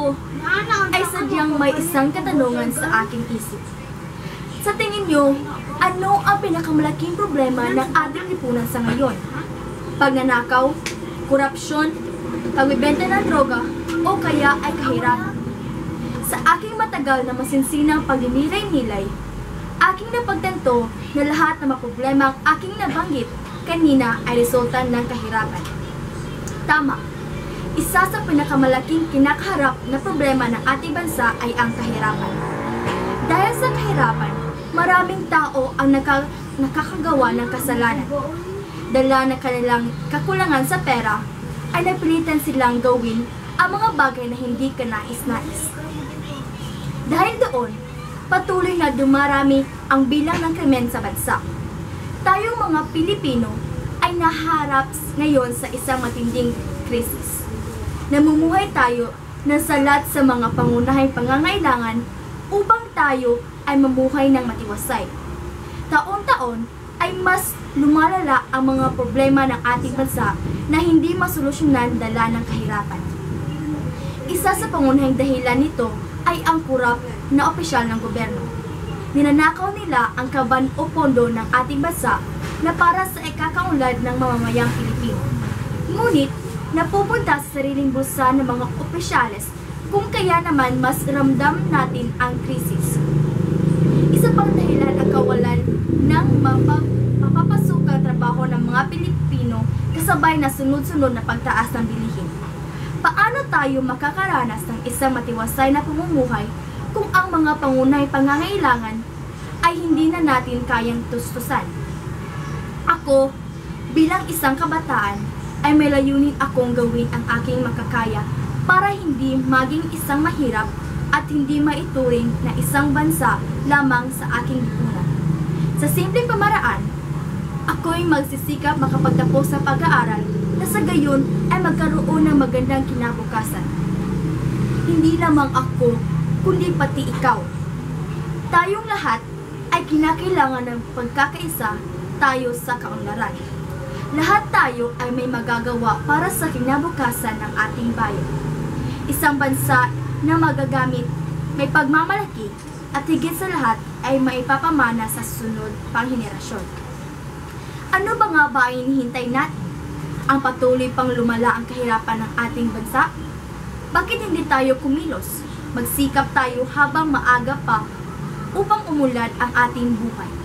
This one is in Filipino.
Ako ay sadyang may isang katanungan sa aking isip. Sa tingin nyo, ano ang pinakamalaking problema ng ating lipunan sa ngayon? Pagnanakaw, korupsyon, pagbibenta ng droga, o kaya ay kahirapan? Sa aking matagal na masinsinang pagninilay-nilay, aking napagtanto na lahat ng mga problema ang aking nabanggit kanina ay resulta ng kahirapan. Tama, isa sa pinakamalaking kinakaharap na problema ng ating bansa ay ang kahirapan. Dahil sa kahirapan, maraming tao ang nakakagawa ng kasalanan. Dala ng kanilang kakulangan sa pera, ay napilitan silang gawin ang mga bagay na hindi kanais-nais. Dahil doon, patuloy na dumarami ang bilang ng krimen sa bansa. Tayong mga Pilipino ay naharap ngayon sa isang matinding krisis. Namumuhay tayo na salat sa mga pangunahing pangangailangan upang tayo ay mamuhay ng matiwasay. Taon-taon ay mas lumalala ang mga problema ng ating bansa na hindi masolusyonan dala ng kahirapan. Isa sa pangunahing dahilan nito ay ang kurap na opisyal ng gobyerno. Ninanakaw nila ang kaban o pondo ng ating bansa na para sa ikakaunlad ng mamamayang Pilipino. Ngunit, napupunta sa sariling bulsa ng mga opisyales kung kaya naman mas ramdam natin ang krisis. Isa pang dahilan ang kawalan ng mapapasukang trabaho ng mga Pilipino kasabay na sunod-sunod na pagtaas ng bilihin. Paano tayo makakaranas ng isang matiwasay na pamumuhay kung ang mga pangunahing pangangailangan ay hindi na natin kayang tustusan? Ako, bilang isang kabataan, ay may layunin akong gawin ang aking makakaya para hindi maging isang mahirap at hindi maituring na isang bansa lamang sa aking lipunan. Sa simpleng pamaraan, ako'y magsisikap makapagtapos sa pag-aaral na sa gayon ay magkaroon ng magandang kinabukasan. Hindi lamang ako, kundi pati ikaw. Tayong lahat ay kinakailangan ng pagkakaisa tayo sa kaunlaran. Lahat tayo ay may magagawa para sa kinabukasan ng ating bayan. Isang bansa na magagamit, may pagmamalaki, at higit sa lahat ay maipapamana sa susunod pang henerasyon. Ano ba nga ba ang hinihintay natin? Ang patuloy pang lumala ang kahirapan ng ating bansa? Bakit hindi tayo kumilos? Magsikap tayo habang maaga pa upang umulad ang ating buhay.